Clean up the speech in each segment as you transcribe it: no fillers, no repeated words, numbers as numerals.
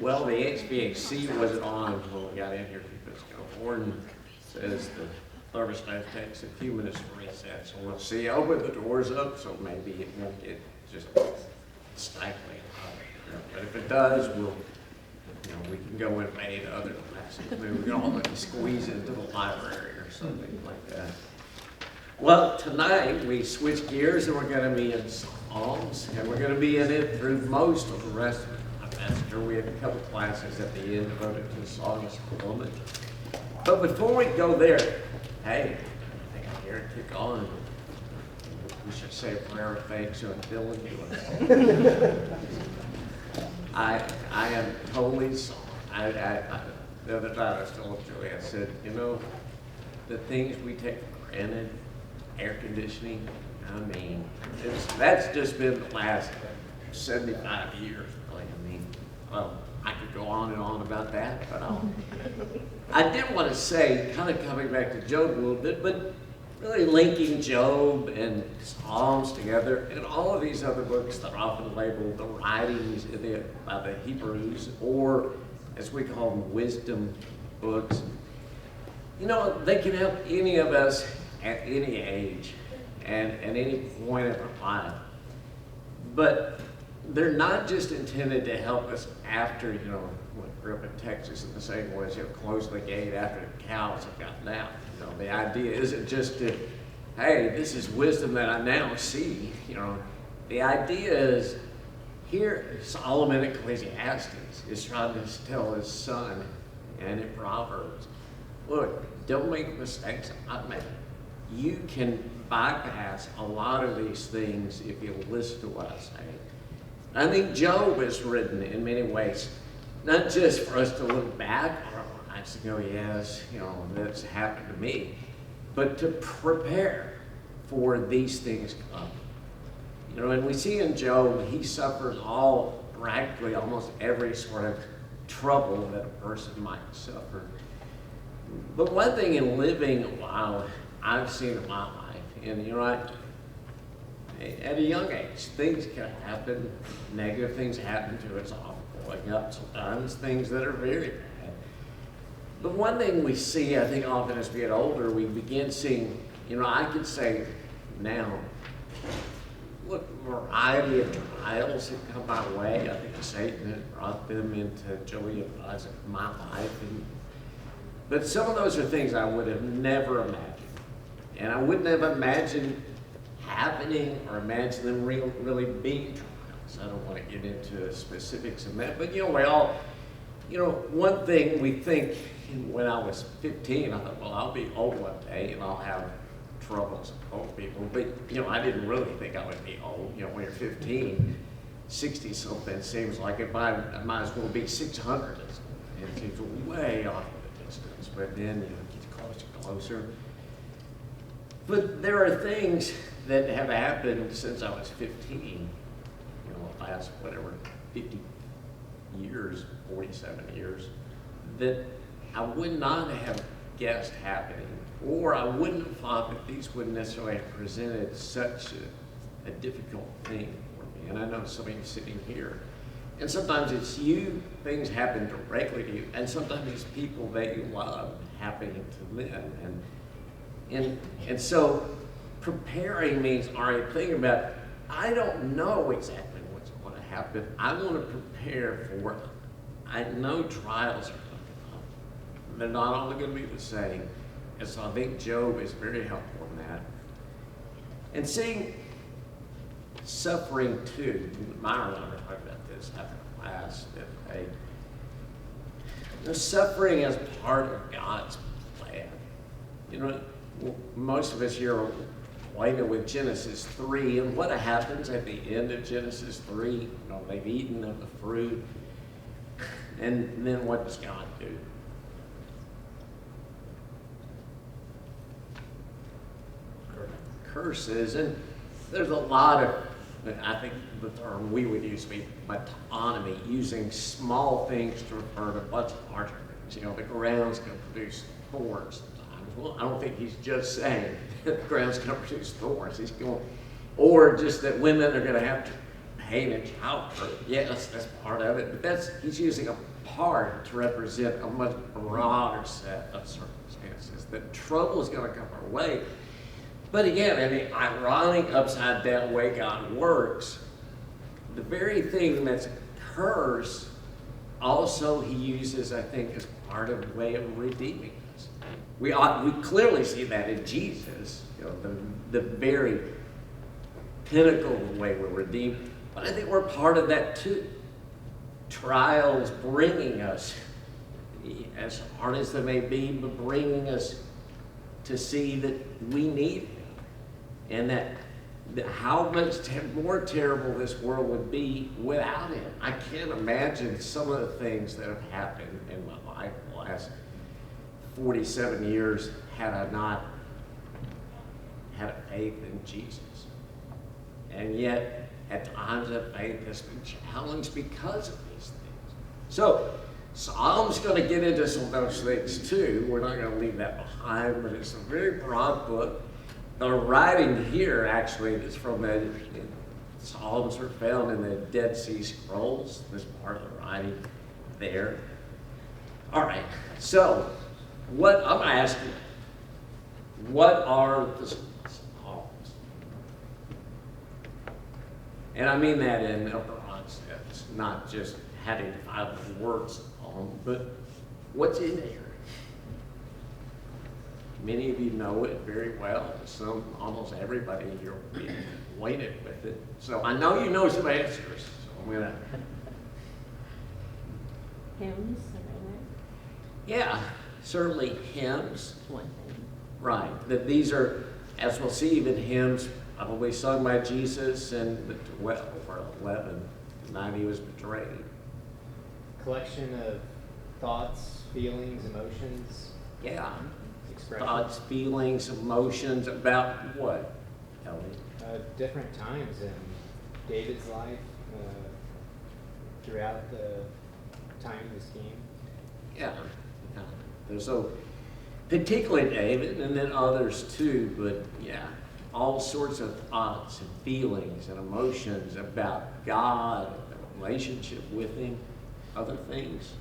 Well, the HVAC wasn't on when we got in here 2 minutes ago. Warden says the thermostat takes a few minutes to reset, so we'll see. Open the doors up, so maybe it won't get just stifling. But if it does, we can go and invade other classes. Maybe we can all like squeeze into the library or something like that. Well, tonight we switch gears and we're going to be in Psalms, and we're going to be in it through most of the rest of the semester. We have a couple classes at the end devoted to the Psalms for women. But before we go there, hey, I think I hear it kick on. We should say a prayer of thanks on Dylan to us. I am totally sorry. The other time I was telling Joey, I said, the things we take for granted, air conditioning, that's just been the last 75 years, really. I could go on and on about that, but I did want to say, kind of coming back to Job a little bit, but really linking Job and Psalms together, and all of these other books that are often labeled the writings by the Hebrews, or as we call them, wisdom books. They can help any of us at any age and at any point in our life. But they're not just intended to help us after, we grew up in Texas in the same way as close the gate after the cows have gotten out. The idea isn't just to, hey, this is wisdom that I now see. The idea is here Solomon in Ecclesiastes is trying to tell his son, and in Proverbs, look, don't make mistakes I've made. You can bypass a lot of these things if you listen to what I say. I think Job is written in many ways, not just for us to look back on our lives and go, yes, that's happened to me, but to prepare for these things to come. And we see in Job, he suffers practically almost every sort of trouble that a person might suffer. But one thing in living a while I've seen in my life, and at a young age, things can happen, negative things happen to us, often growing up, sometimes things that are very bad. But one thing we see, I think often as we get older, we begin seeing, I could say now, look, a variety of trials have come my way. I think Satan had brought them into Joey and I's my life. But some of those are things I would have never imagined. And I wouldn't have imagined happening or imagine them really being trials. I don't want to get into specifics of that. But, we all, one thing we think when I was 15, I thought, well, I'll be old one day and I'll have troubles with old people. But, I didn't really think I would be old. When you're 15, 60 something seems like it might as well be 600. It seems way off in the distance. But then, it gets closer and closer. But there are things that have happened since I was 15, the last, 50 years, 47 years, that I would not have guessed happening, or I wouldn't have thought that these wouldn't necessarily have presented such a difficult thing for me. And I know some of you sitting here, and sometimes it's you, things happen directly to you, and sometimes it's people that you love happening to them. And so preparing means, all right, thinking about, I don't know exactly what's going to happen. I want to prepare for it. I know trials are going to come. They're not only going to be the same. And so I think Job is very helpful in that. And seeing suffering too. Myron and I were talking about this after class the other day. Suffering is part of God's plan. Most of us here are acquainted with Genesis 3, and what happens at the end of Genesis 3, they've eaten of the fruit, and then what does God do? Curses, and there's a lot of, I think the term we would use would be metonymy, using small things to refer to much larger things. The ground's going to produce thorns. Well, I don't think he's just saying that the ground's going to produce thorns. He's going, or just that women are going to have to pain in childbirth. Yes, that's part of it. But he's using a part to represent a much broader set of circumstances. That trouble is going to come our way. But again, in the ironic, upside down way God works, the very thing that occurs also he uses, I think, as part of a way of redeeming us. We clearly see that in Jesus, the very pinnacle of the way we're redeemed. But I think we're part of that too. Trials bringing us, as hard as they may be, but bringing us to see that we need him. And that how much more terrible this world would be without him. I can't imagine some of the things that have happened in my life the last 47 years had I not had a faith in Jesus. And yet, at times that faith has been challenged because of these things. So, Psalm's going to get into some of those things too. We're not going to leave that behind, but it's a very broad book. The writing here actually is from the Psalms are found in the Dead Sea Scrolls. This part of the writing there. All right, so what I'm asking, what are the Psalms? And I mean that in a broad sense, not just having to find the words on, but what's in here? Many of you know it very well. Almost everybody here will be acquainted with it. So I know you know some answers. So I'm gonna. Hymns, Yeah, certainly hymns. one thing. Right. That these are, as we'll see, even hymns probably sung by Jesus in the 12 or 11, the night he was betrayed. Collection of thoughts, feelings, emotions, Yeah. expressions. Thoughts, feelings, emotions about what, Ellie? Different times in David's life, throughout the time of this game. Yeah. There's so particularly David, and then others too, but yeah, all sorts of thoughts and feelings and emotions about God, the relationship with him, other things.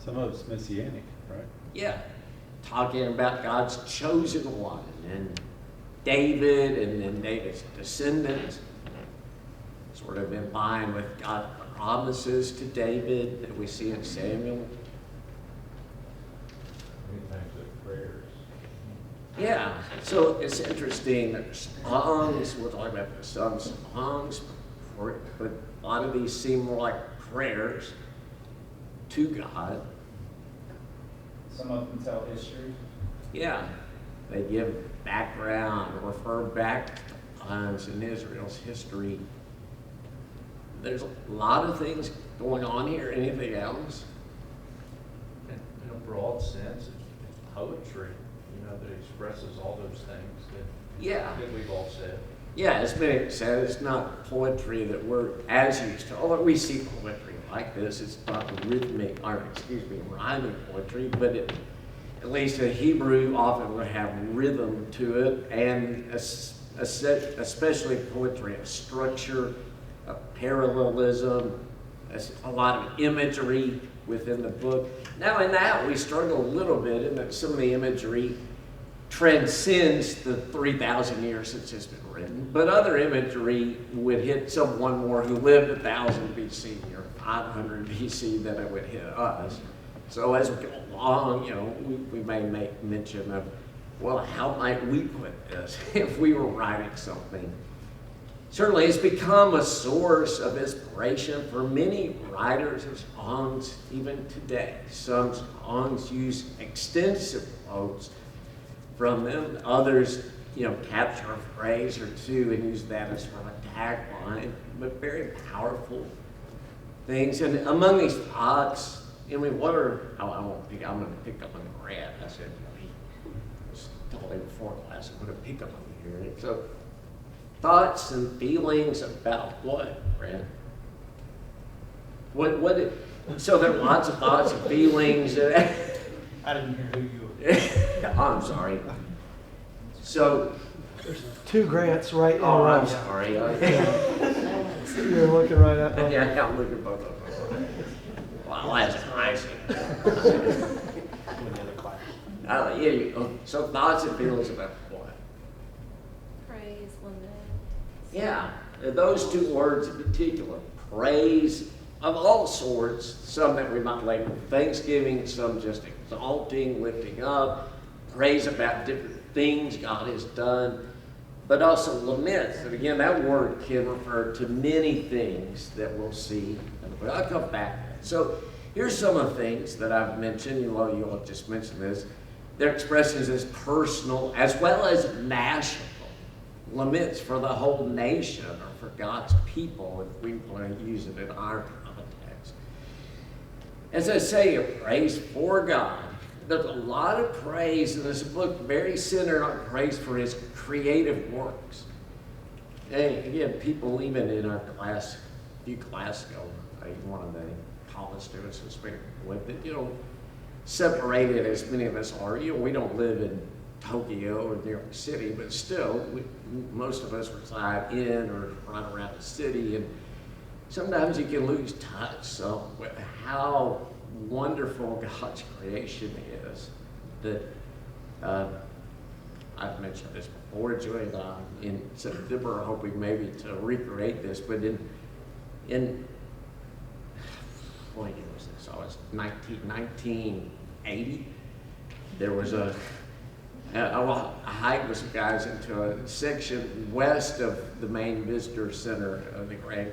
Some of it's messianic, right? Yeah, talking about God's chosen one and David and then David's descendants, sort of in line with God's promises to David that we see in Samuel. Many times of prayers. Yeah, so it's interesting that songs, we're talking about some songs, but a lot of these seem more like prayers to God. Some of them tell history. Yeah, they give background, refer back to times in Israel's history. There's a lot of things going on here. Anything else? In a broad sense, it's poetry, that expresses all those things Yeah. that we've all said. Yeah, as many said, it's not poetry that we're as used to. Although we see poetry like this, it's not rhyming poetry, but at least in Hebrew often would have rhythm to it, and especially poetry, a structure, a parallelism, a lot of imagery within the book. Now in that we struggle a little bit in that some of the imagery transcends the 3,000 years since it's been written, but other imagery would hit someone more who lived 1,000 BC or 500 BC than it would hit us. So as we go along, we may make mention of, well, how might we put this if we were writing something? Certainly it's become a source of inspiration for many writers of songs even today. Some songs use extensive quotes from them. Others, capture a phrase or two and use that as sort of a tagline, but very powerful things. And among these thoughts, I'm going to pick up on Brad. I said, I was told him before class, I'm going to pick up on here. So, thoughts and feelings about what, Brad? So there are lots of thoughts and feelings. I didn't hear who you were. I'm sorry. So, There's two grants right in a I'm row. sorry. You're looking right at me. Yeah, I'm looking both of them. Well, that's nice. So thoughts and feelings about what? Praise, lament. Yeah, those two words in particular, praise of all sorts, some that we might label thanksgiving, some just exalting, lifting up, praise about different things God has done, but also laments. And again, that word can refer to many things that we'll see. But I'll come back to that. So here's some of the things that I've mentioned. You all just mentioned this. They're expressions as personal as well as national. Laments for the whole nation or for God's people, if we want to use it in our context. As I say, a praise for God. There's a lot of praise in this book, very centered on praise for his creative works. And again, people even in our class, a few classes ago, one of the college students was speaking with it, separated as many of us are. We don't live in Tokyo or New York City, but still, most of us reside in or run around the city, and sometimes you can lose touch with how wonderful God's creation is. That I've mentioned this before, Joy, in September, hoping maybe to recreate this, but in what year was this? I was 1980. There was a hike with some guys into a section west of the main visitor center of the Grand